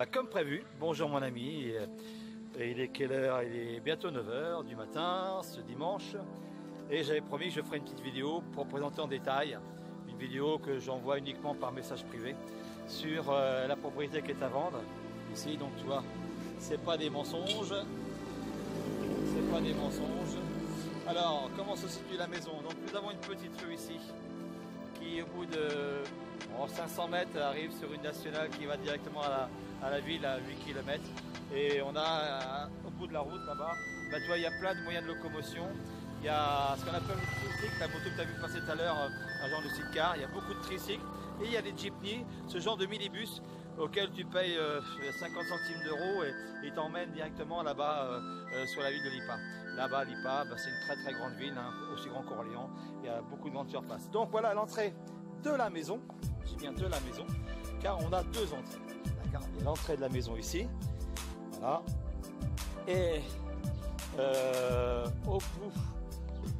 Comme prévu, bonjour mon ami, et il est quelle heure? Il est bientôt 9 h du matin, ce dimanche, et j'avais promis que je ferai une petite vidéo pour présenter en détail, une vidéo que j'envoie uniquement par message privé, sur la propriété qui est à vendre, ici, donc tu vois, c'est pas des mensonges, c'est pas des mensonges. Alors, comment se situe la maison? Donc nous avons une petite rue ici, qui au bout de 500 mètres arrive sur une nationale qui va directement à la ville à 8 km. Et on a au bout de la route là-bas, bah, tu vois, il y a plein de moyens de locomotion. Il y a ce qu'on appelle le tricycle, la moto que tu as vu passer tout à l'heure, un genre de sidecar. Il y a beaucoup de tricycles et il y a des jeepneys, ce genre de minibus auquel tu payes 50 centimes d'euros et ils t'emmènent directement là-bas sur la ville de Lipa. Là-bas, Lipa, bah, c'est une très très grande ville, hein, aussi grand qu'Orléans. Il y a beaucoup de grandes surfaces. Donc voilà l'entrée de la maison. Je viens de la maison, car on a deux entrées. D'accord, il y a l'entrée de la maison ici, voilà, et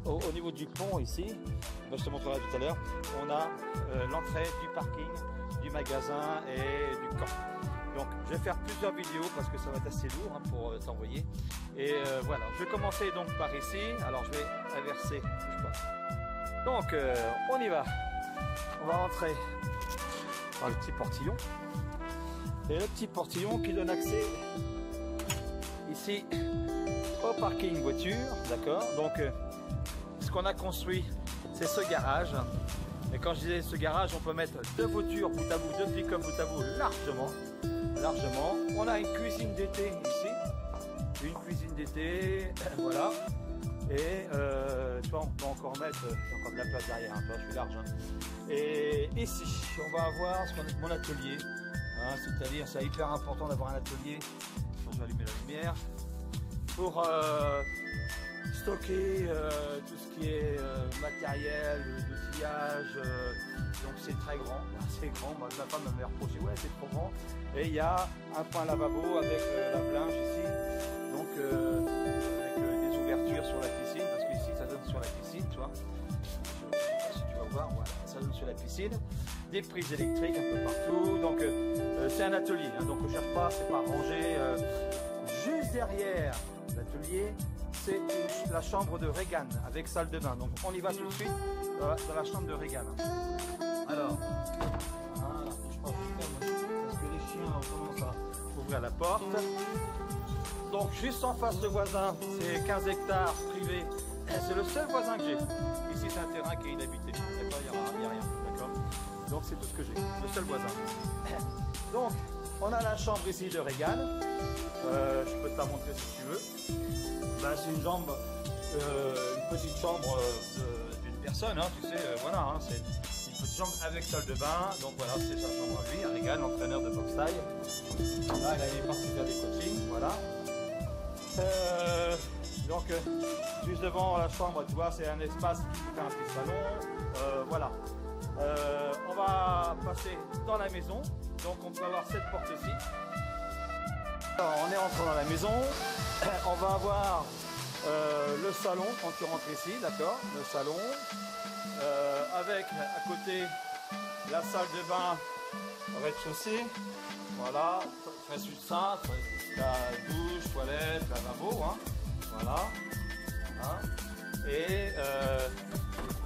au niveau du pont ici, ben je te montrerai tout à l'heure, on a l'entrée du parking, du magasin et du camp. Donc je vais faire plusieurs vidéos parce que ça va être assez lourd, hein, pour t'envoyer. Et voilà, je vais commencer donc par ici. Alors je vais inverser, je sais pas. Donc on y va. On va rentrer par le petit portillon. Et le petit portillon qui donne accès ici au parking voiture, d'accord. Donc ce qu'on a construit, c'est ce garage. Et quand je disais ce garage, on peut mettre deux voitures bout à bout, deux pick-up bout à bout largement. On a une cuisine d'été ici, une cuisine d'été, voilà. Et tu vois, on peut encore mettre, j'ai encore de la place derrière, hein, toi, je suis large. Hein. Et ici, on va avoir ce qu'on appelle mon atelier, hein, c'est-à-dire c'est hyper important d'avoir un atelier. Je vais allumer la lumière pour stocker tout ce qui est matériel, d'outillage. Donc c'est très grand, c'est grand. Moi, ma femme m'avait reproché, ouais, c'est trop grand. Et il y a un point lavabo avec lave-linge ici, donc avec des ouvertures sur la piscine, parce que ici ça donne sur la piscine, tu vois. Je sais pas si tu vas voir, voilà, ça donne sur la piscine. Des prises électriques un peu partout. Donc c'est un atelier, hein, donc on ne cherche pas, c'est pas rangé. Juste derrière l'atelier, c'est la chambre de Regan avec salle de bain. Donc on y va tout de suite dans la chambre de Regan. Alors, voilà, je pense parce que les chiens commencent à ouvrir la porte. Donc juste en face le voisin, c'est 15 hectares privés. C'est le seul voisin que j'ai. Ici c'est un terrain qui est inhabité. Il n'y a rien, d'accord. Donc c'est tout ce que j'ai, le seul voisin. Donc on a la chambre ici de Regan. Je peux te la montrer si tu veux. Ben, c'est une petite chambre d'une personne, hein, tu sais, voilà, hein, c'est une petite chambre avec salle de bain. Donc voilà, c'est sa chambre à lui, à Regan, entraîneur de boxe taille. Là, il est parti faire des coachings, voilà. Donc juste devant la chambre, tu vois, c'est un espace qui fait un petit salon, voilà. On va passer dans la maison, donc on peut avoir cette porte-ci. Alors, on est rentré dans la maison, on va avoir le salon quand tu rentres ici, d'accord, le salon, avec à côté la salle de bain au rez-de-chaussée, voilà, très succinct, la douche, toilette, lavabo, hein, voilà, hein. Et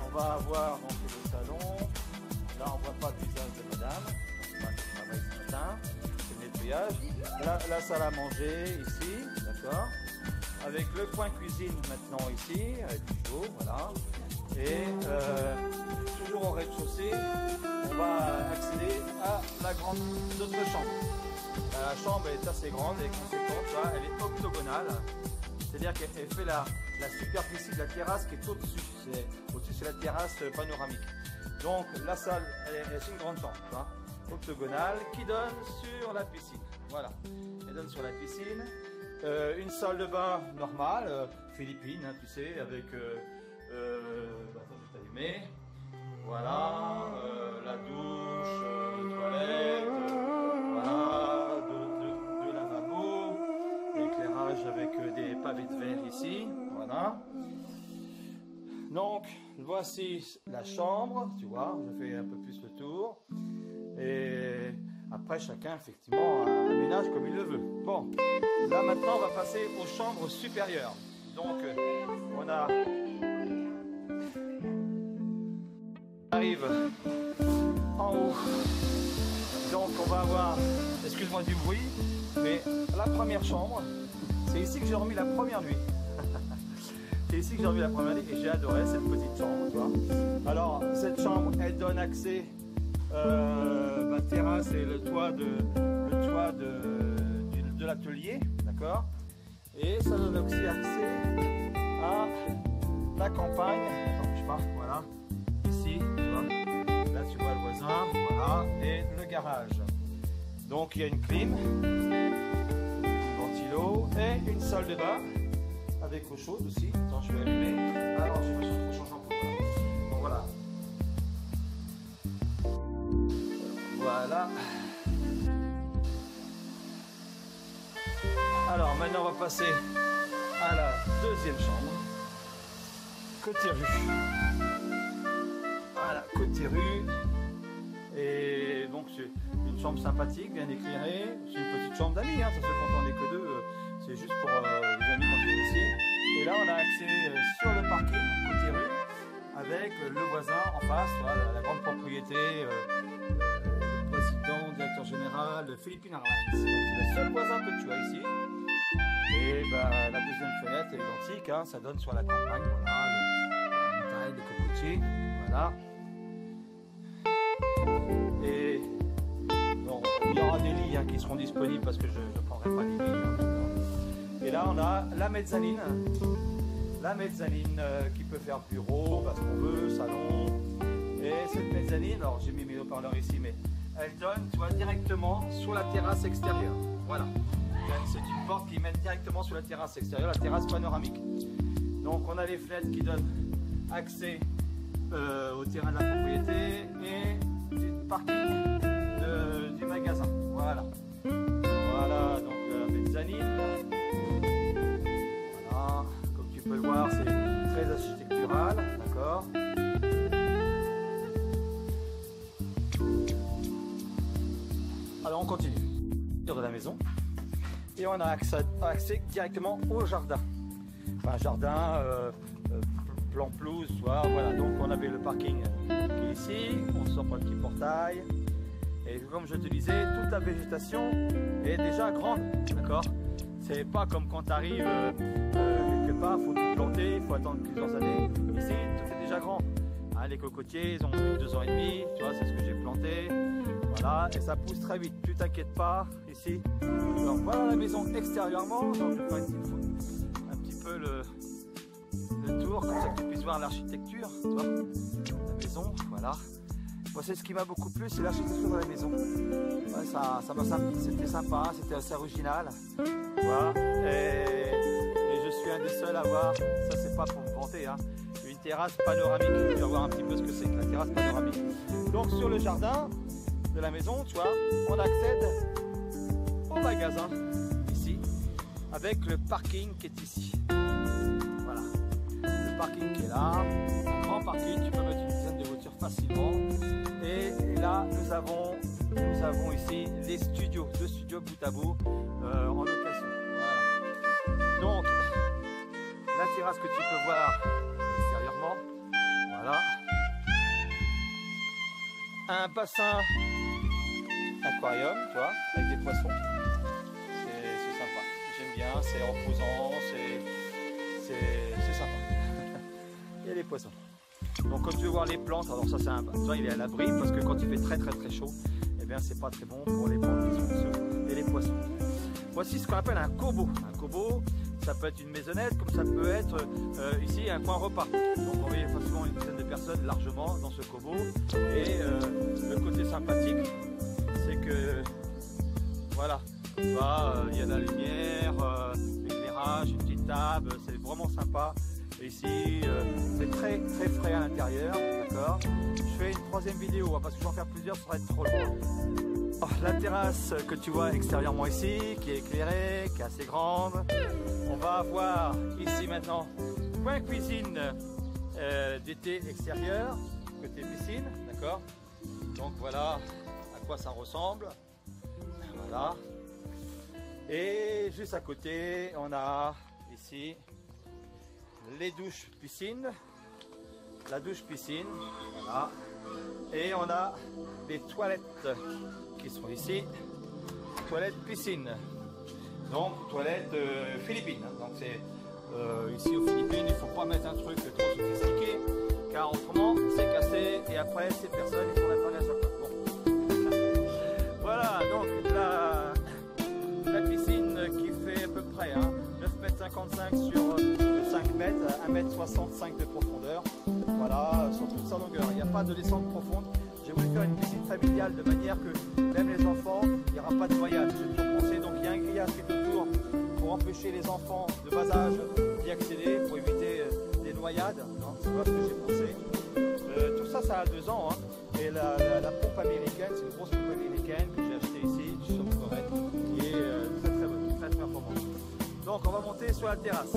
on va avoir donc le salon. Là on voit pas le visage de madame, qui travaille ce matin, c'est le nettoyage. La salle à manger ici, d'accord, avec le coin cuisine maintenant ici, avec du chaud, voilà. Et toujours au rez-de-chaussée, on va accéder à la grande autre chambre. La chambre est assez grande et conséquente, elle est octogonale, c'est-à-dire qu'elle fait la superficie de la terrasse qui est au-dessus. Au-dessus c'est la terrasse panoramique. Donc la salle, c'est une grande chambre, hein, octogonale, qui donne sur la piscine. Voilà, elle donne sur la piscine. Une salle de bain normale, philippine, hein, tu sais, avec tout allumé. Voilà, la douche, toilette, voilà, de lavabo, l'éclairage avec des pavés de verre ici, voilà. Donc, voici la chambre, tu vois, je fais un peu plus le tour. Et après, chacun, effectivement, a ménage comme il le veut. Bon, là maintenant on va passer aux chambres supérieures. Donc on arrive en haut. Donc on va avoir, excuse-moi du bruit, mais la première chambre, c'est ici que j'ai dormi la première nuit. C'est ici que j'ai dormi la première nuit et j'ai adoré cette petite chambre, tu vois. Alors cette chambre, elle donne accès ma terrasse et le toit de l'atelier, d'accord. Et ça donne aussi accès à la campagne. Attends, je pars, voilà. Ici, tu vois. Là tu vois le voisin, voilà, et le garage. Donc il y a une clim, un ventilo et une salle de bain avec eau chaude aussi. Attends, je vais allumer. Alors je vais changer en voilà. Donc voilà. Voilà. Alors maintenant on va passer à la deuxième chambre. Côté rue. Voilà, côté rue. Et donc c'est une chambre sympathique, bien éclairée. C'est une petite chambre d'amis, hein, ça se fait quand on n'est que deux. C'est juste pour les amis quand on est ici. Et là on a accès sur le parking, côté rue, avec le voisin en face, voilà, la grande propriété, le président, le directeur général de Philippine Airlines. C'est le seul voisin que tu as ici. Et bah, la deuxième fenêtre est identique, hein, ça donne sur la campagne, voilà, la montagne, les cocotiers, voilà. Et bon, il y aura des lits hein, qui seront disponibles parce que je ne prendrai pas les lits. Hein. Et là on a la mezzanine qui peut faire bureau, parce qu'on veut, salon. Et cette mezzanine, alors j'ai mis mes haut-parleurs ici, mais elle donne, tu vois, directement sur la terrasse extérieure. Voilà. C'est une porte qui mène directement sur la terrasse extérieure, la terrasse panoramique. Donc on a les fenêtres qui donnent accès au terrain de la propriété et du parking du magasin. Voilà. Voilà, donc la mezzanine. Voilà, comme tu peux le voir, c'est très architectural, d'accord. Alors on continue. De la maison. Et on a accès directement au jardin. Enfin, jardin, plan pelouse, voilà. Donc on avait le parking qui est ici, on sort par le petit portail. Et comme je te disais, toute la végétation est déjà grande, d'accord. C'est pas comme quand tu arrives quelque part, il faut tout planter, il faut attendre plusieurs années. Ici, tout est déjà grand. Hein, les cocotiers, ils ont eu 2 ans et demi, tu vois, c'est ce que j'ai planté. Voilà, et ça pousse très vite, tu t'inquiètes pas, ici. Alors voilà la maison extérieurement, donc je vais faire un petit peu le tour, comme ça que tu puisses voir l'architecture, tu vois, la maison, voilà. Moi c'est ce qui m'a beaucoup plu, c'est l'architecture de la maison. Ouais, c'était sympa, c'était assez original, voilà. Et je suis un des seuls à voir, ça c'est pas pour me vanter, hein, une terrasse panoramique. Tu vas voir un petit peu ce que c'est que la terrasse panoramique. Donc sur le jardin de la maison, tu vois, on accède au magasin ici avec le parking qui est ici. Voilà, le parking qui est là, un grand parking, tu peux mettre une dizaine de voitures facilement. Et là nous avons ici les studios, 2 studios bout à bout en location. Voilà. Donc la terrasse que tu peux voir extérieurement, voilà. Un bassin aquarium, tu vois, avec des poissons. C'est sympa. J'aime bien, c'est reposant, c'est sympa. Il y a des poissons. Donc comme tu veux voir les plantes, alors ça c'est un bassin, il est à l'abri parce que quand il fait très chaud, eh bien c'est pas très bon pour les plantes qui sont dessus et les poissons. Voici ce qu'on appelle un cobo. Un cobo, ça peut être une maisonnette, comme ça peut être ici un coin repas. Donc on met facilement une dizaine de personnes largement dans ce cobo. Et le côté sympathique, c'est que voilà, il y a de la lumière, l'éclairage, une petite table, c'est vraiment sympa. Et ici, c'est très frais à l'intérieur, d'accord. Je fais une 3e vidéo, parce que j'en faire plusieurs, ça va être trop long. Alors, la terrasse que tu vois extérieurement ici, qui est éclairée, qui est assez grande. On va avoir ici maintenant coin cuisine d'été extérieur, côté piscine, d'accord. Donc voilà à quoi ça ressemble. Voilà. Et juste à côté, on a ici les douches piscine, la douche piscine, voilà. Et on a les toilettes qui sont ici, toilettes piscine, donc toilettes philippines. Donc c'est ici aux Philippines, il ne faut pas mettre un truc trop sophistiqué, car autrement c'est cassé et après ces personnes ils font réparer à chaque fois. Bon. Voilà, donc la piscine qui fait à peu près 9,55 m sur 5 mètres, 1,65 m de profondeur. Voilà, sur toute sa longueur. Il n'y a pas de descente profonde. J'ai voulu faire une piscine familiale de manière que même les enfants, il n'y aura pas de noyade. J'ai toujours pensé, donc il y a un grillage qui est autour pour empêcher les enfants de bas âge d'y accéder, pour éviter des noyades. C'est ce que j'ai pensé. Tout ça, ça a 2 ans. Et la pompe américaine, c'est une grosse pompe américaine que j'ai achetée ici, du Somcorette, qui est très très bonne, très performante. Donc on va monter sur la terrasse.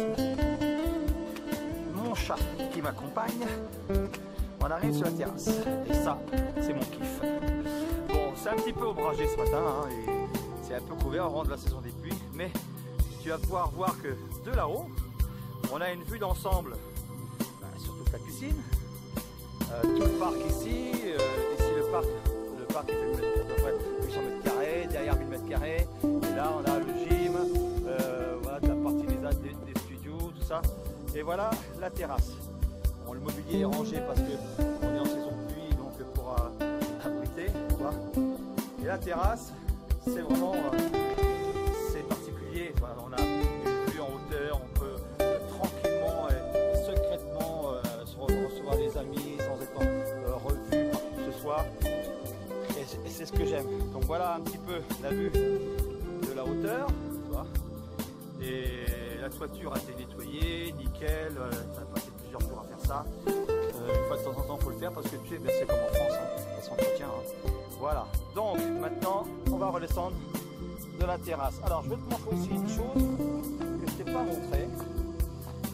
Mon chat qui m'accompagne, on arrive sur la terrasse. Et ça, c'est mon kiff. Bon, c'est un petit peu ombragé ce matin, et c'est un peu couvert au rang de la saison des pluies, mais tu vas pouvoir voir que de là-haut, on a une vue d'ensemble sur toute la piscine. Tout le parc ici, ici le parc est fait à peu près 800 m², derrière 1000 m², et là on a le gym, voilà la partie des studios, tout ça, et voilà la terrasse. Bon, le mobilier est rangé parce qu'on est en saison de pluie, donc pour abriter, voilà. Et la terrasse, c'est vraiment c'est particulier, voilà, on a une vue en hauteur, on peut tranquillement et secrètement recevoir des amis sans être revu par qui que ce soit, et c'est ce que j'aime. Donc voilà un petit peu la vue de la hauteur, tu vois. Et la toiture a été nettoyée, nickel, ça a passé plusieurs jours à faire ça. Une fois de temps en temps il faut le faire parce que tu sais, c'est comme en France, ça s'entretient. Voilà, donc maintenant on va redescendre de la terrasse. Alors je vais te montrer aussi une chose que je t'ai pas montré,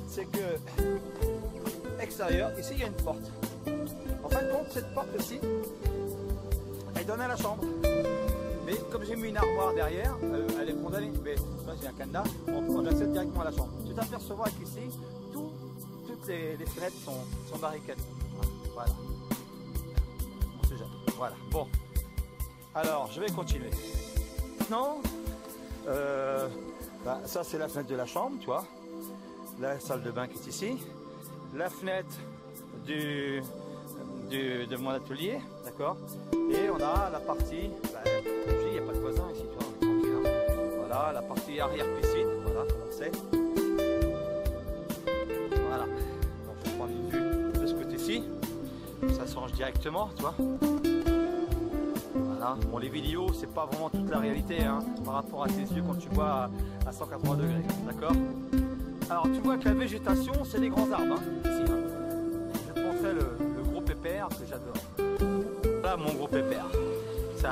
c'est que extérieur, ici il y a une porte. En fin de compte, cette porte-ci, elle donne à la chambre. Mais comme j'ai mis une armoire derrière, elle est condamnée. Mais là j'ai un cadenas, on accède directement à la chambre. Tu t'apercevras qu'ici, toutes les fenêtres sont barricadées. Voilà. On sait jamais. Voilà. Bon. Alors, je vais continuer. Maintenant, ça c'est la fenêtre de la chambre, tu vois. La salle de bain qui est ici. La fenêtre de mon atelier, d'accord. Et on a la partie, il n'y a pas de voisin ici, tu vois, on est tranquille, Voilà, la partie arrière piscine, voilà comment c'est. Voilà, donc je prends une vue de ce côté-ci, ça se range directement, tu vois. Voilà, bon les vidéos, c'est pas vraiment toute la réalité, par rapport à tes yeux quand tu vois à 180 degrés, d'accord. Alors tu vois que la végétation, c'est des grands arbres, ici. Je te montrerai le gros pépère que j'adore. Là, mon gros pépère, c'est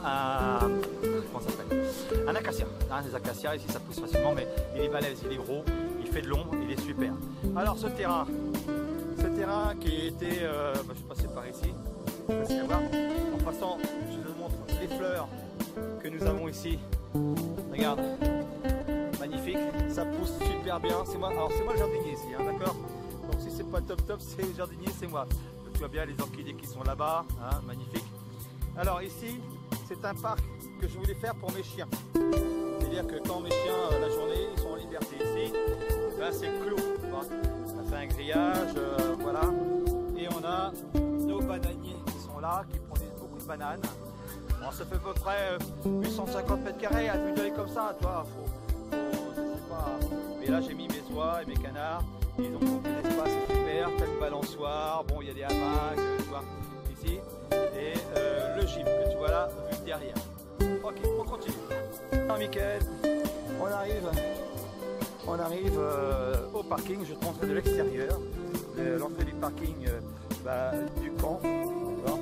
comment ça s'appelle, un acacia. Les acacias, ici ça pousse facilement, mais il est balèze, il est gros, il fait de l'ombre, il est super. Alors ce terrain qui était, je suis passé par ici, facile à voir. En passant, je te montre les fleurs que nous avons ici. Regarde. Magnifique, ça pousse super bien. C'est moi, alors c'est moi le jardinier ici, d'accord. Donc si c'est pas top, c'est le jardinier, c'est moi. Donc, tu vois bien les orchidées qui sont là-bas, magnifique. Alors ici, c'est un parc que je voulais faire pour mes chiens. C'est-à-dire que quand mes chiens, la journée, ils sont en liberté ici, ben, c'est clos. On a fait un grillage, voilà. Et on a nos bananiers qui sont là, qui produisent beaucoup de bananes. Bon, ça fait à peu près 850 m², à vue d'œil comme ça, tu vois. Mais là j'ai mis mes oies et mes canards, et ils ont beaucoup d'espace, c'est super, t'as une balançoire, bon il y a des hamacs, tu vois, ici, et le gym que tu vois là, vu derrière. Ok, on continue. Alors Mickaël, on arrive au parking, je te montrerai de l'extérieur, l'entrée du parking du camp, d'accord.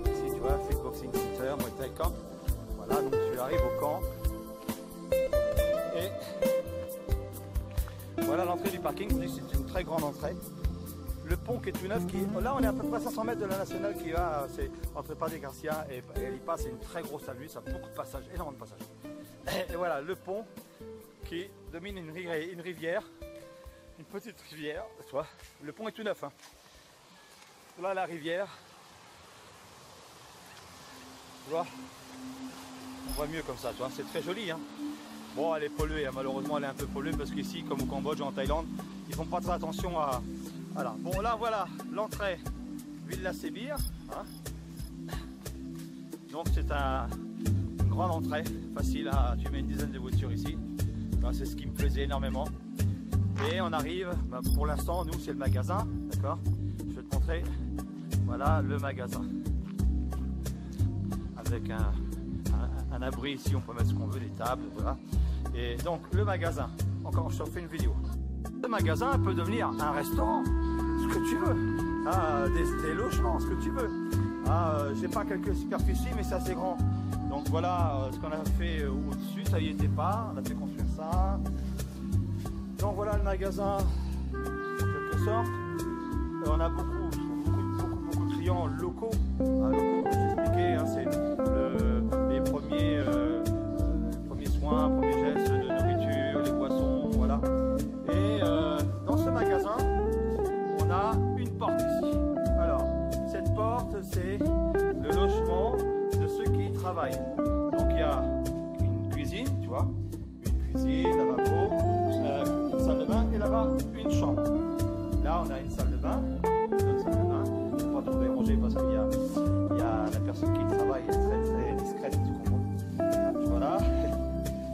Ici tu vois, Fitboxing Center, Muay Thai Camp, voilà, donc tu arrives au camp, et voilà l'entrée du parking, c'est une très grande entrée. Le pont qui est tout neuf, là on est à peu près à 500 mètres de la nationale qui va, c'est entre Padre Garcia et Lipa, c'est une très grosse avenue, ça a beaucoup de passages, énormément de passages. Et voilà le pont qui domine une rivière, une petite rivière, tu vois. Le pont est tout neuf, hein. Là la rivière, tu vois, on voit mieux comme ça, tu vois, c'est très joli, hein. Bon, elle est polluée, hein. Malheureusement elle est un peu polluée parce qu'ici, comme au Cambodge ou en Thaïlande, ils font pas très attention à... Voilà, bon là voilà l'entrée Villa Sébir, hein. Donc c'est une grande entrée, facile à... Tu mets une dizaine de voitures ici, c'est ce qui me plaisait énormément. Et on arrive, bah, pour l'instant nous c'est le magasin, d'accord. Je vais te montrer, voilà le magasin. Avec un abri ici, on peut mettre ce qu'on veut, des tables, voilà. Et donc le magasin, encore je te refais une vidéo. Le magasin peut devenir un restaurant, ce que tu veux, des logements, ce que tu veux. J'ai pas quelques superficies, mais c'est assez grand. Donc voilà ce qu'on a fait au-dessus, ça y était pas, on a fait construire ça. Donc voilà le magasin, en quelque sorte. On a beaucoup de clients locaux. Locaux, comme je t'expliquais, hein, c'est les premiers soins, premiers gestes de nourriture, les boissons, voilà. Et dans ce magasin, on a une porte ici. Alors, cette porte, c'est le logement de ceux qui y travaillent. Donc il y a une cuisine, tu vois, une cuisine, lavabo, une salle de bain et là-bas une chambre. Là, on a une salle de bain, une salle de bain. Il ne faut pas trop déranger parce qu'il y a la personne qui travaille est très discrète, tu comprends. Voilà.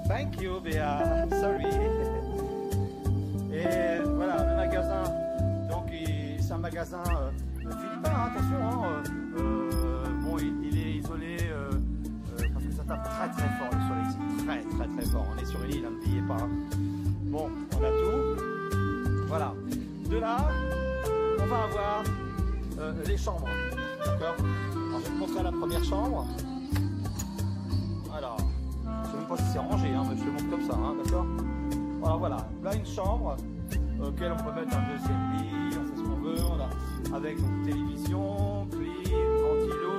Thank you, Béa. Sorry. Et voilà, le magasin. Donc, c'est un magasin philippin, hein, attention. Hein, bon, il est isolé parce que ça tape très fort le soleil ici. Très fort. On est sur une île, n'oubliez pas. Hein. Bon, on a tout. Voilà. De là, on va avoir les chambres. D'accord. Alors, je vais te montrer la première chambre. Alors, je ne sais même pas si c'est rangé, hein, mais je te montre comme ça, hein, d'accord. Alors voilà, là une chambre auquel on peut mettre un deuxième lit, on fait ce qu'on veut, on a avec une télévision, clim, ventilo,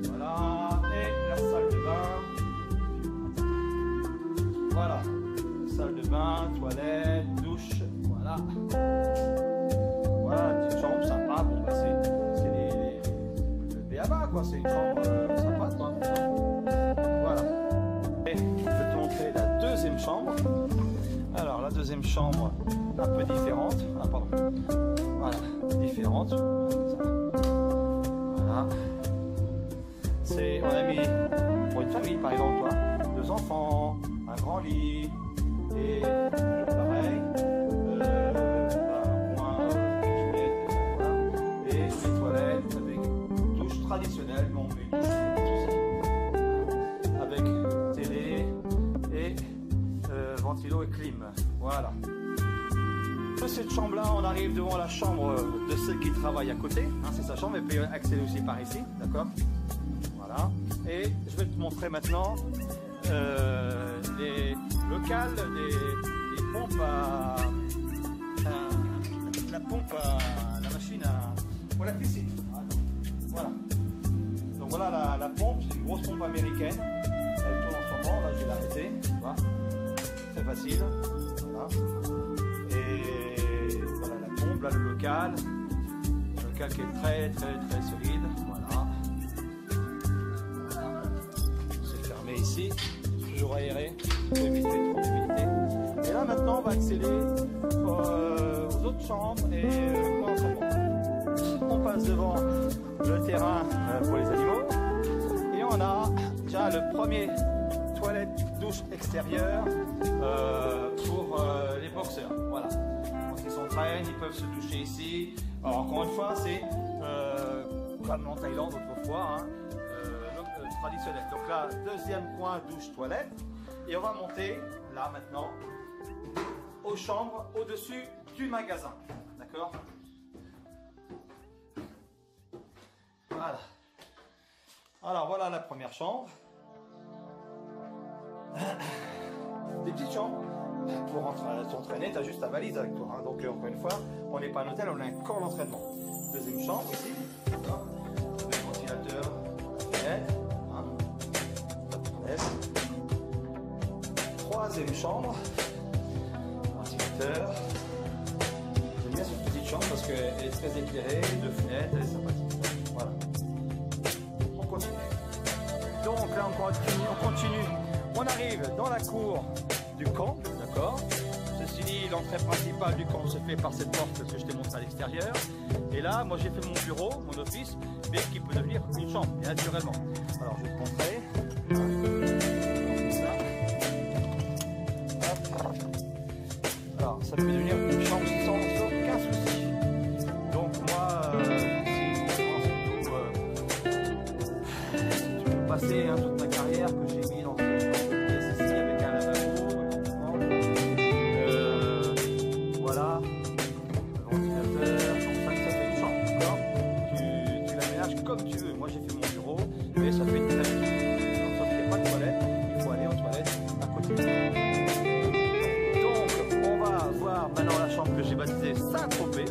voilà, et la salle de bain. Voilà, salle de bain, toilette, douche, voilà. Voilà, une petite chambre sympa, bon bah c'est le B.A.B.A. quoi, c'est une chambre sympa quoi. Voilà. Et je vais te montrer la deuxième chambre. Alors la deuxième chambre, un peu différente. Ah pardon. Voilà, différente. Voilà. C'est, on a mis pour une famille par exemple, toi, 2 enfants, un grand lit, et toujours pareil. Traditionnel, mais on met une douche avec télé et ventilo et clim. Voilà. De cette chambre-là, on arrive devant la chambre de celle qui travaille à côté. Hein, c'est sa chambre, et puis accéder aussi par ici, d'accord. Voilà. Et je vais te montrer maintenant les locales des pompes à la pompe à la machine pour la piscine. Voilà. Donc voilà la pompe, c'est une grosse pompe américaine. Elle tourne en ce moment, là je vais l'arrêter. Voilà. Très facile. Voilà. Et voilà la pompe, là le local. Le local qui est très solide. Voilà. C'est fermé ici. Toujours aéré. Pour éviter trop d'humidité. Et là maintenant on va accéder aux autres chambres et on passe devant le terrain pour les animaux et on a déjà le premier toilette douche extérieure pour les boxeurs. Voilà, quand ils s'entraînent ils peuvent se doucher ici. Alors encore une fois c'est comme en Thaïlande autrefois, hein, traditionnel. Donc là deuxième coin douche toilette et on va monter là maintenant aux chambres au-dessus du magasin, d'accord. Voilà. Alors voilà la première chambre. Des petites chambres. Pour s'entraîner, tu as juste ta valise avec toi. Hein. Donc encore une fois, on n'est pas un hôtel, on a un camp d'entraînement. Deuxième chambre ici. Le ventilateur, fenêtre. Hein. troisième chambre, ventilateur. J'aime bien cette petite chambre parce qu'elle est très éclairée, de fenêtres, elle est sympathique. Voilà. On continue. Donc là on continue. On arrive dans la cour du camp, d'accord. Ceci dit, l'entrée principale du camp se fait par cette porte que je t'ai montré à l'extérieur. Et là, moi j'ai fait mon bureau, mon office, mais qui peut devenir une chambre, et naturellement. Alors je vais te montrer. Alors ça peut devenir une chambre sans aucun souci. Donc moi, si tu veux passer toute ma carrière que j'ai mis dans cette pièce ici avec un lavabo, voilà, le ventilateur, donc ça fait une chambre, d'accord. Tu l'aménages comme tu veux. Moi j'ai fait mon bureau, mais ça fait une très belle chambre. Sauf qu'il n'y a pas de toilette, il faut aller aux toilettes à côté. Maintenant la chambre que j'ai baptisée Saint-Tropez.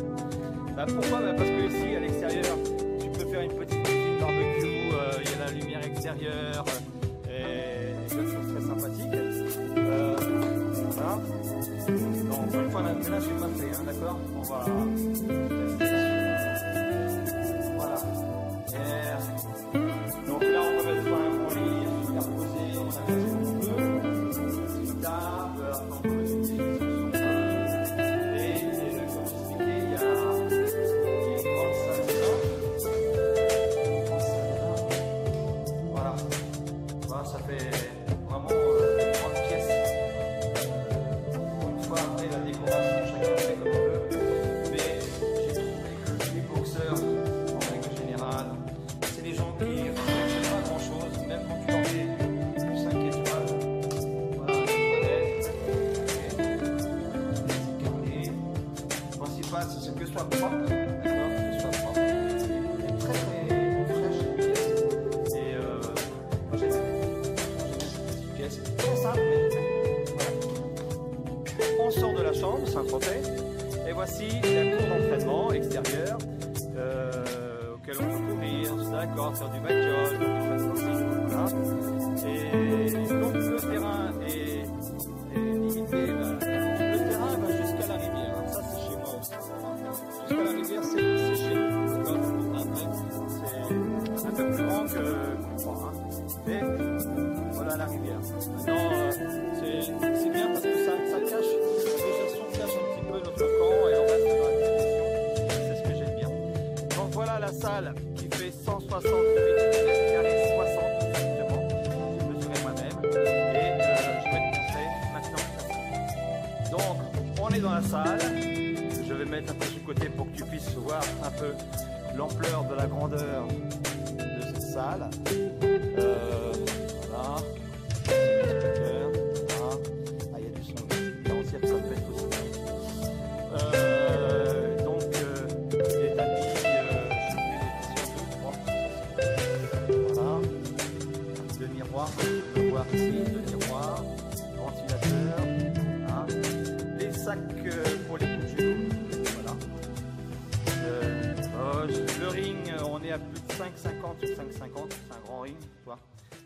Bah, pourquoi? Bah, parce que ici à l'extérieur tu peux faire une petite cuisine barbecue, il y a la lumière extérieure et quelque chose de très sympathique. Voilà. Donc une fois là je suis pas fait, hein, d'accord. On va voilà. Et donc là on va mettre sur un bon lit super posé, on a fait ce qu'on veut, une table, on peut mettre ça fait vraiment une grande pièce. Une fois après la décoration, chacun fait comme il veut. Mais j'ai trouvé que les boxeurs, en règle générale, c'est des gens qui ne réfléchissent pas grand chose, même quand tu leur mets du 5 étoiles. Voilà, les toilettes, c'est carré. Le principal, c'est que ce soit propre. D'accord, que ce soit propre. Et très fraîche pièce. Et moi j'ai c'est très simple, mais voilà. On sort de la chambre, Saint-Tropez, et voici la cour d'entraînement extérieure auquel on peut courir, d'accord, faire du backyard, voilà. Et donc le terrain est limité, le terrain va jusqu'à la rivière, ça c'est chez moi aussi. Jusqu'à la rivière, c'est chez nous, c'est un peu plus grand que moi, hein. Mais voilà la rivière. Maintenant, c'est bien parce que ça cache, la végétation cache un petit peu notre camp et on reste dans la végétation. C'est ce que j'aime bien. Donc voilà la salle qui fait 168 m², 60 exactement. J'ai mesuré moi-même et je vais te montrer maintenant. Donc on est dans la salle. Je vais mettre un peu sur le côté pour que tu puisses voir un peu l'ampleur de la grandeur de cette salle. Voilà. Ah, il y a du son. Ça me fait tout ça. Donc, les tapis, je mets voilà. Le miroir, on peut voir ici, le miroir, ventilateur, hein. Les sacs pour les coups de genoux. Voilà. Le ring, on est à plus de 5,50 sur 5,50. C'est un grand ring, tu vois.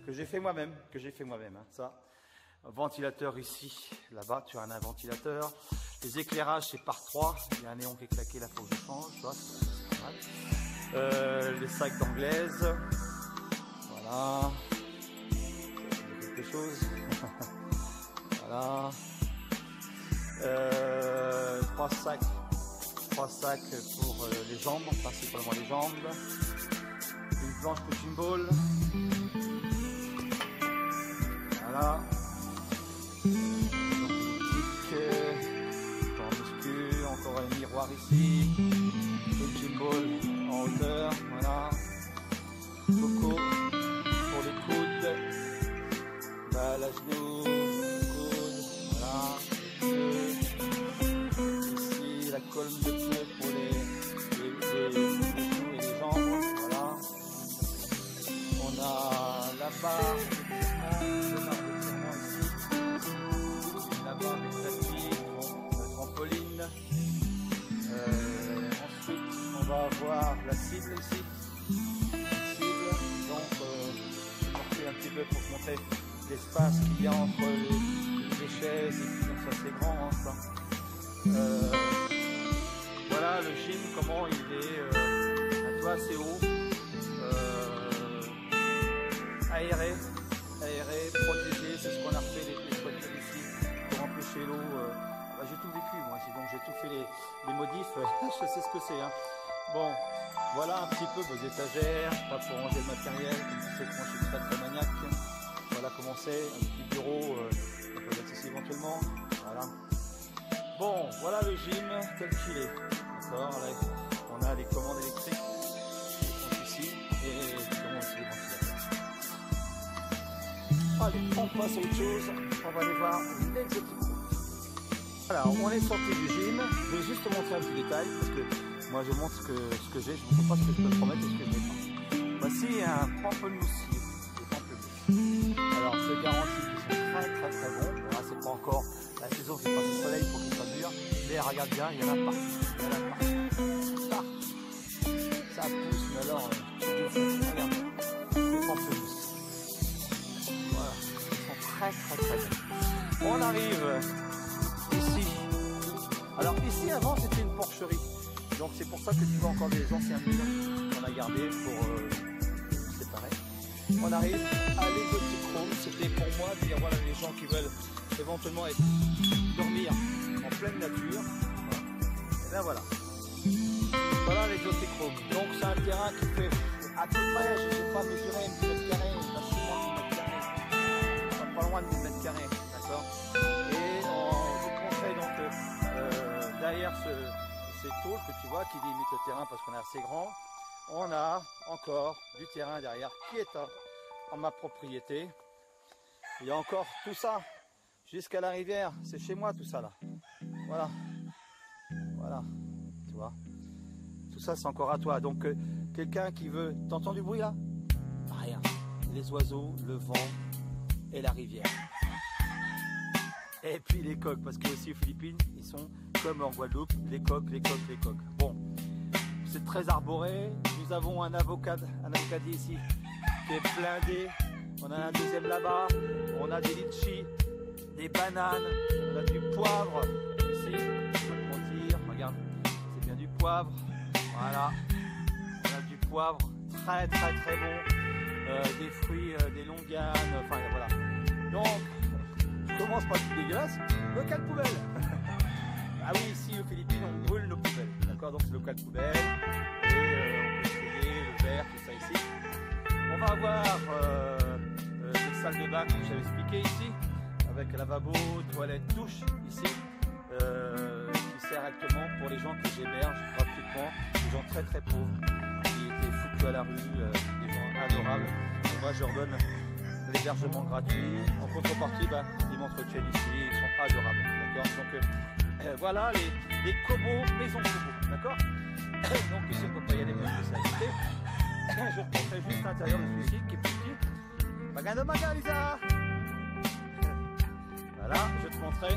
Que j'ai fait moi-même, hein, ça. Ventilateur ici, là-bas, tu as un ventilateur. Les éclairages, c'est par 3. Il y a un néon qui est claqué, là, il faut que je change, tu vois, c'est pas mal. Les sacs d'anglaise. Voilà. Quelque chose. Voilà. 3 sacs pour les jambes, principalement les jambes. Une planche punching ball. Voilà. Encore un miroir ici. Punching ball en hauteur. Voilà. Coco pour les coudes. Balle à genoux. Coude. Voilà. Ici la colonne de pneus pour les genoux et les jambes. Voilà. On a la barre. Ensuite, on va avoir la cible ici. Donc, je vais porter un petit peu pour te montrer l'espace qu'il y a entre les échelles. assez haut, aéré, protégé, c'est ce qu'on a refait les toitures ici pour empêcher l'eau. J'ai tout vécu moi, donc j'ai tout fait les modifs, je sais ce que c'est. Hein. Bon, voilà un petit peu vos étagères, pas pour ranger le matériel, comme tu sais que moi je suis très maniaque. Voilà comment c'est, un petit bureau, on peut mettre ici éventuellement. Voilà. Bon, voilà le gym tel qu'il est. D'accord, là on a les commandes électriques qui sont ici et les commandes aussi les ventilateurs. Allez, on passe à autre chose, on va aller voir les équipements. Voilà, on est sorti du gym, je vais juste te montrer un petit détail parce que moi je montre ce que j'ai, je ne montre pas ce que je peux te promettre et ce que je n'ai pas. Voici un pamplemoussier. Alors c'est garanti qu'ils sont très bons. Voilà, c'est pas encore la saison, c'est pas le soleil pour qu'ils soient mûrs, mais regarde bien, il y en a partout. Il y en a partout. Ça pousse, mais alors, regarde, les pamplemousses. Voilà, ils sont très bons. On arrive ici. Alors ici avant c'était une porcherie. Donc c'est pour ça que tu vois encore des anciens murs qu'on a gardés pour séparer. On arrive à l'exotichrome, c'était pour moi de dire voilà les gens qui veulent éventuellement dormir en pleine nature. Et bien voilà. Voilà l'exotichrome. Donc c'est un terrain qui fait à peu près, je ne sais pas mesurer, 1000 mètres carrés, facilement 1000 mètres carrés. Pas loin de 1000 mètres carrés, d'accord. Et je vous montrerai donc derrière ces tôles que tu vois qui limitent le terrain parce qu'on est assez grand, on a encore du terrain derrière qui est en ma propriété. Il y a encore tout ça jusqu'à la rivière, c'est chez moi tout ça là. Voilà, voilà, tu vois. Tout ça c'est encore à toi. Donc quelqu'un qui veut, t'entends du bruit là? Rien. Les oiseaux, le vent et la rivière. Et puis les coqs, parce que aussi aux Philippines, ils sont comme en Guadeloupe, les coqs. Bon, c'est très arboré. Nous avons un avocadier ici qui est blindé. On a un deuxième là-bas. On a des litchis, des bananes, on a du poivre ici. Je vais te mentir, regarde, c'est bien du poivre. Voilà, on a du poivre très bon. Des fruits, des longanes, enfin voilà. Donc, je commence par le plus dégueulasse, local poubelle. Ah oui, ici aux Philippines, on brûle nos poubelles. D'accord, donc c'est local poubelle. Et on peut trier le verre, tout ça ici. On va avoir des salles de bain, comme j'avais expliqué ici, avec lavabo, toilette, douche ici, qui sert actuellement pour les gens que j'héberge gratuitement, des gens très pauvres, qui étaient foutus à la rue, des gens adorables. Et moi, je leur donne l'hébergement gratuit. En contrepartie, ils m'entretiennent ici, ils sont adorables. D'accord. Donc voilà les Kobo, maison Kobo. D'accord. Donc ici, on ne peut pas y aller parce que c'est habité. Je te montrerai juste l'intérieur de celui-ci qui est petit. Maganda Lisa. Voilà, je te montrerai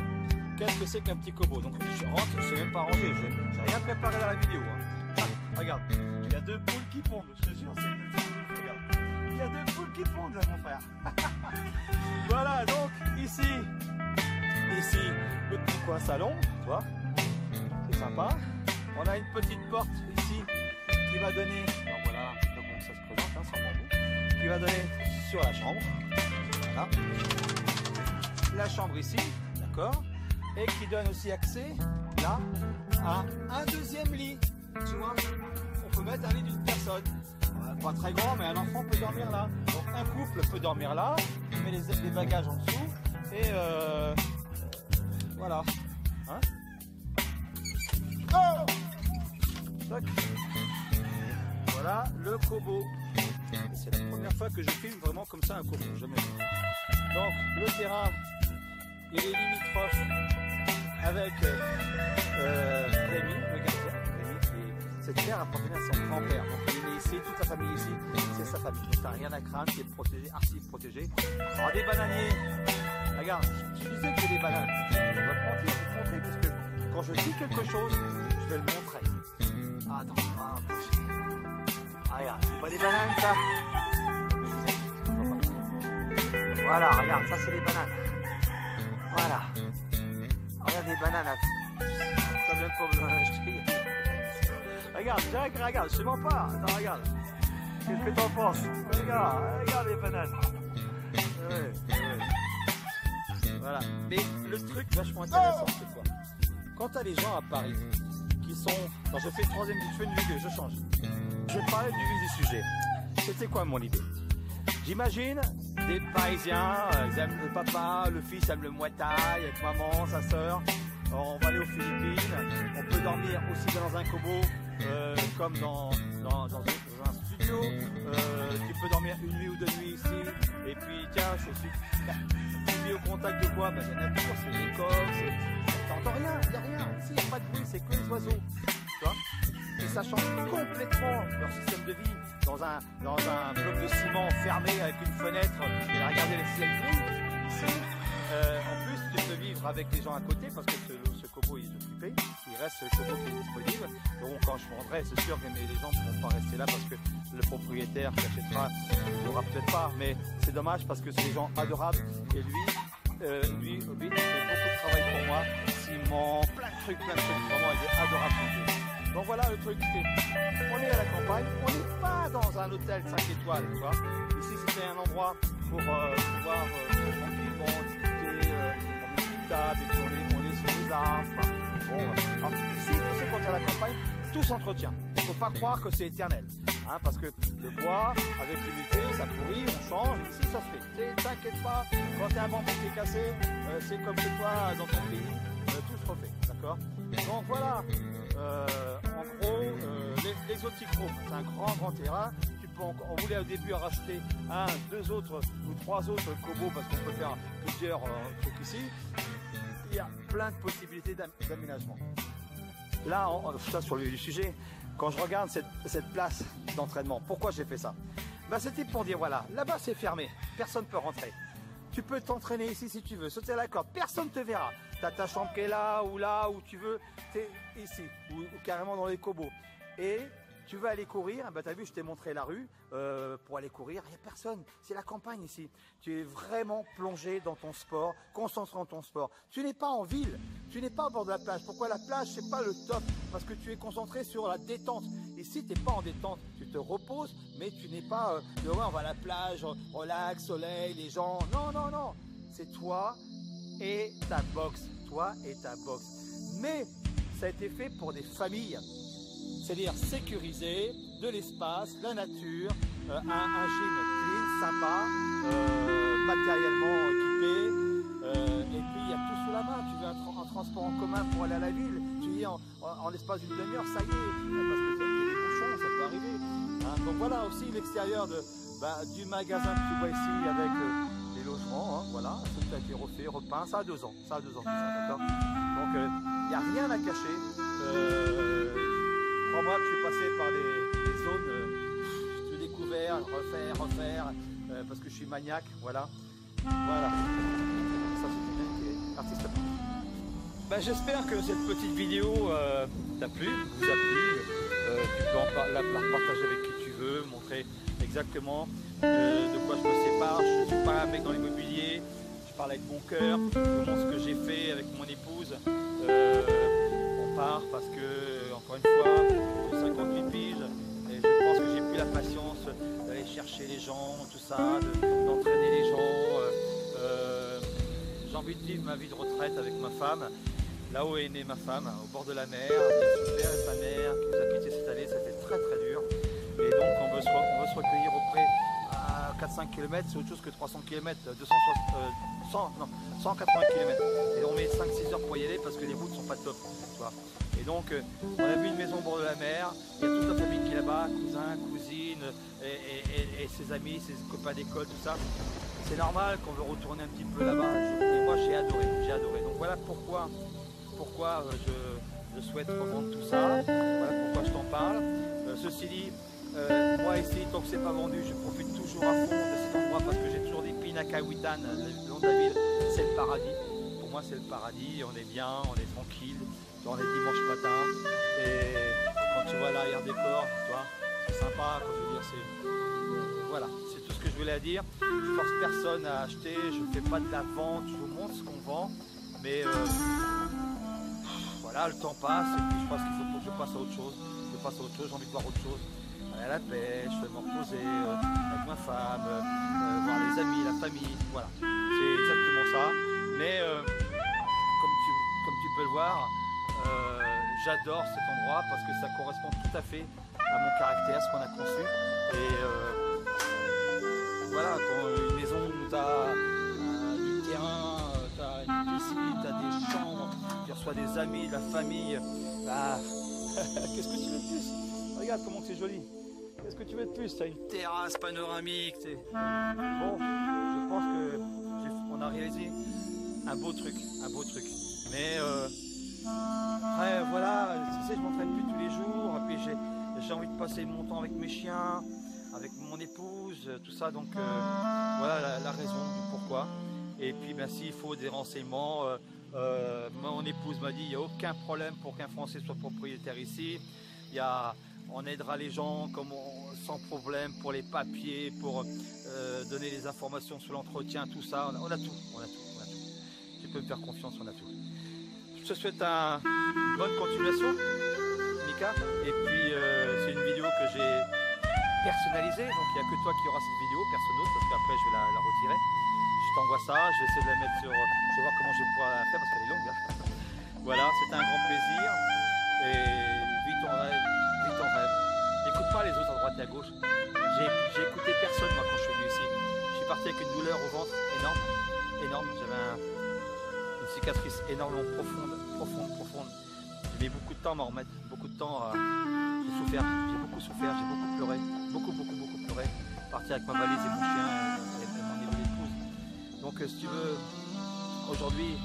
qu'est-ce que c'est qu'un petit Kobo. Donc je rentre, je ne sais même pas ranger, je n'ai rien préparé dans la vidéo. Hein. Ah, regarde, il y a 2 poules qui pondent, je te jure, regarde. Il y a 2 poules qui pondent là, mon frère. Voilà, donc ici, le petit coin salon, tu vois, c'est sympa. On a une petite porte ici qui va donner, alors voilà, donc ça se présente, hein, sans bambou, qui va donner sur la chambre. Voilà. La chambre ici, d'accord, et qui donne aussi accès là à un deuxième lit. Tu vois, on peut mettre un lit d'une personne. Pas très grand, mais un enfant peut dormir là. Donc un couple peut dormir là, on met les bagages en dessous et voilà. Hein, oh, voilà le Kobo. C'est la première fois que je filme vraiment comme ça un Kobo. Jamais. Donc le terrain, il est limitrophe avec Rémi, le gardien. Cette terre appartenait à son grand-père. Donc il est né ici, toute sa famille ici, c'est sa famille. Donc t'as rien à craindre, qui est protégé, archi protégé. Alors des bananiers, regarde, je disais que j'ai des bananes. Je dois te montrer parce que quand je dis quelque chose, je vais le montrer. Ah, attends, ah, regarde, c'est pas des bananes ça. Voilà, regarde, ça c'est des bananes. Voilà. Regarde des bananes. Ça vient pas besoin d'acheter. Regarde, Jack, regarde, je sais même pas. Attends, regarde. Qu'est-ce que t'en penses? Regarde les bananes. Ouais. Voilà. Mais le truc vachement intéressant, c'est quoi? Quand t'as les gens à Paris qui sont... Quand je fais une vidéo, je change. Je parlais du vif du sujet. C'était quoi mon idée? J'imagine des Parisiens, ils aiment le papa, le fils aime le Muay Thai, avec maman, sa soeur. On va aller aux Philippines, on peut dormir aussi dans un kobo, comme dans un studio. Tu peux dormir une nuit ou 2 nuits ici. Et puis tiens, tu vis au contact de quoi? Ben, la nature, c'est les coques, t'entends rien, il n'y a rien. Ici, il n'y a pas de bruit, c'est que les oiseaux. Tu vois? Et ça change complètement leur système de vie. Dans un bloc de ciment fermé avec une fenêtre, et regarder le ciel gris. Ici, en plus, tu peux vivre avec les gens à côté parce que ce kobo il est occupé, il reste ce kobo qui est disponible. Donc quand je vendrai, c'est sûr que les gens ne vont pas rester là parce que le propriétaire qui achètera ne l'aura peut-être pas. Mais c'est dommage parce que c'est des gens adorables. Et lui, il fait beaucoup de travail pour moi. Ciment, plein de trucs. Vraiment, il est adorable. Donc voilà le truc, on est à la campagne, on n'est pas dans un hôtel 5 étoiles, tu vois. Ici c'était un endroit pour pouvoir tranquillement discuter, on met une table et puis on est sur les arbres. Bon, alors, ici, tu sais, quand tu es à la campagne, tout s'entretient. Il ne faut pas croire que c'est éternel. Hein, parce que le bois, avec l'humidité, ça pourrit, on change, ici ça se fait. T'inquiète pas, quand tu as un bambou qui est cassé, c'est comme chez toi dans ton pays, tout se refait, d'accord? Donc voilà. En gros, l'exotique Home, c'est un grand terrain. On voulait au début racheter 1, 2 autres ou 3 autres kobos parce qu'on peut faire plusieurs trucs ici. Il y a plein de possibilités d'aménagement. Là, ça sur le sujet, quand je regarde cette place d'entraînement, pourquoi j'ai fait ça? Ben, c'était pour dire voilà, là-bas c'est fermé, personne ne peut rentrer. Tu peux t'entraîner ici si tu veux, sauter à la corde, personne ne te verra. Tu as ta chambre qui est là où tu veux, tu es ici, ou carrément dans les kobos. Et tu veux aller courir, ben, tu as vu, je t'ai montré la rue, pour aller courir, il n'y a personne, c'est la campagne ici. Tu es vraiment plongé dans ton sport, concentré dans ton sport. Tu n'es pas en ville, tu n'es pas au bord de la plage. Pourquoi la plage, c'est pas le top? Parce que tu es concentré sur la détente. Ici, tu n'es pas en détente, tu te reposes, mais tu n'es pas, ouais, on va à la plage, relax, soleil, les gens. Non, c'est toi et ta boxe, Mais ça a été fait pour des familles. C'est-à-dire sécuriser de l'espace, la nature, un gym clean, sympa, matériellement équipé, et puis il y a tout sous la main. Tu veux un transport en commun pour aller à la ville, tu dis en l'espace d'une demi-heure, ça y est, parce que c'est des bouchons, ça peut arriver. Hein. Donc voilà aussi l'extérieur du magasin que tu vois ici avec les logements, hein, voilà, tout a été refait, repeint, ça a 2 ans, tout ça, d'accord. Donc il n'y a rien à cacher. Moi, je suis passé par des zones, tout découvert, refaire, parce que je suis maniaque, voilà. Ça, c'est quelqu'un qui est artiste. Ben, j'espère que cette petite vidéo t'a plu, vous a plu. Tu peux la partager avec qui tu veux, montrer exactement de quoi je me sépare. Je ne suis pas un mec dans l'immobilier, je parle avec mon cœur, je vous montre ce que j'ai fait avec mon épouse. On part parce que, encore une fois, j'ai 58 piges et je pense que j'ai plus la patience d'aller chercher les gens, tout ça, d'entraîner les gens. J'ai envie de vivre ma vie de retraite avec ma femme, là où est née ma femme, au bord de la mer, son père et sa mère qui nous a quittés cette année, ça a été très dur. Et donc on veut se recueillir auprès à 4-5 km, c'est autre chose que 300 km, 180 km. Et on met 5-6 heures pour y aller parce que les routes sont pas top. Tu vois. Et donc on a vu une maison au bord de la mer, il y a toute la famille qui est là-bas, cousins, cousines, et ses amis, ses copains d'école, tout ça. C'est normal qu'on veut retourner un petit peu là-bas. Et moi j'ai adoré. Donc voilà pourquoi je souhaite revendre tout ça, voilà pourquoi je t'en parle. Ceci dit, moi ici, tant que c'est pas vendu, je profite toujours à fond de cet endroit parce que j'ai toujours des Pinakawitan, le nom de la ville, c'est le paradis. Pour moi c'est le paradis, on est bien, on est tranquille, on est dimanche matin, et quand tu vois l'arrière-décor, c'est sympa, je veux dire, voilà, c'est tout ce que je voulais dire. Je force personne à acheter, je ne fais pas de la vente, je vous montre ce qu'on vend, mais voilà, le temps passe et puis je pense qu'il faut que je passe à autre chose. passe à autre chose, j'ai envie de voir autre chose. Aller à la pêche, me reposer avec ma femme, voir les amis, la famille, voilà. C'est exactement ça. Mais comme tu peux le voir, j'adore cet endroit parce que ça correspond tout à fait à mon caractère, ce qu'on a conçu. Et voilà, quand une maison où tu as du terrain, tu as une piscine, tu as des chambres, tu reçois des amis, de la famille, bah, qu'est-ce que tu veux de plus? Regarde comment c'est joli. Qu'est-ce que tu veux de plus? Tu as une terrasse panoramique. Bon, je pense qu'on a réalisé un beau truc. Mais après, voilà, tu sais, je m'entraîne plus tous les jours. Et puis j'ai envie de passer mon temps avec mes chiens, avec mon épouse, tout ça. Donc voilà la raison du pourquoi. Et puis ben, s'il faut des renseignements, mon épouse m'a dit il n'y a aucun problème pour qu'un Français soit propriétaire ici. On aidera les gens sans problème pour les papiers, pour donner les informations sur l'entretien, tout ça. On a tout. Tu peux me faire confiance, on a tout. Je te souhaite une bonne continuation, Mika. Et puis c'est une vidéo que j'ai personnalisée, donc il n'y a que toi qui auras cette vidéo, personne d'autre, parce qu'après je vais la retirer. Je t'envoie ça, je vais essayer de la mettre sur... Je vais voir comment je vais pouvoir la faire parce qu'elle est longue. Hein. Voilà, c'était un grand plaisir. Et vis ton rêve. N'écoute pas les autres à droite et à gauche. J'ai écouté personne moi quand je suis venu ici. Je suis parti avec une douleur au ventre énorme. J'avais une cicatrice énormément profonde. J'ai mis beaucoup de temps à m'en remettre, beaucoup de temps à... J'ai beaucoup souffert, j'ai beaucoup pleuré, beaucoup pleuré. Partir avec ma valise et mon chien et mon épouse. Donc si tu veux, aujourd'hui,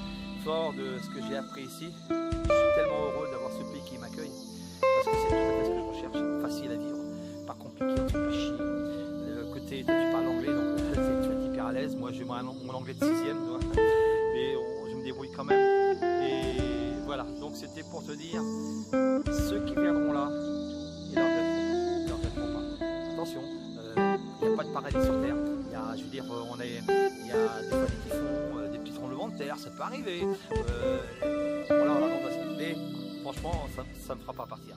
fort de ce que j'ai appris ici, je suis tellement heureux d'avoir ce pays qui m'accueille. Parce que c'est tout à fait ce que je recherche, facile à vivre, pas compliqué, on se fait chier. Le côté, toi tu parles anglais, donc tu vas être hyper à l'aise. Moi j'ai mon anglais de 6e, mais je me débrouille quand même. Et voilà, donc c'était pour te dire, ceux qui viendront là, ils ne leur regretteront pas. Attention, il n'y a pas de paradis sur terre. Il y a, je veux dire, il y a des fois qui font des petits tremblements de terre, ça peut arriver. Voilà, mais franchement, ça ne me fera pas partir.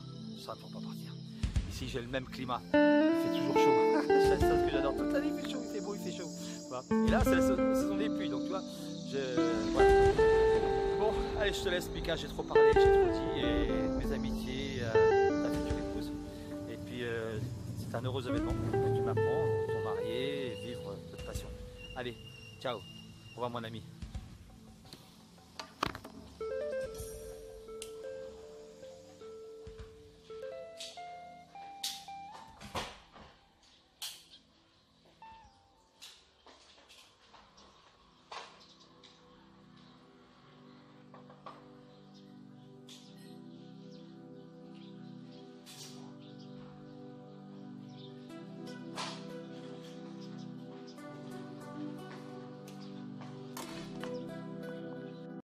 Ici, j'ai le même climat. Il fait toujours chaud. C'est ça que j'adore. Toute l'année, il fait chaud, il fait beau, il fait chaud. Voilà. Et là, c'est la saison des pluies. Donc, tu vois, voilà. Bon, allez, je te laisse, Mika. J'ai trop parlé, j'ai trop dit. Et mes amitiés, ta future épouse. Et puis, c'est un heureux événement que tu m'apprends. Ton marié, et vivre cette passion. Allez, ciao. Au revoir, mon ami.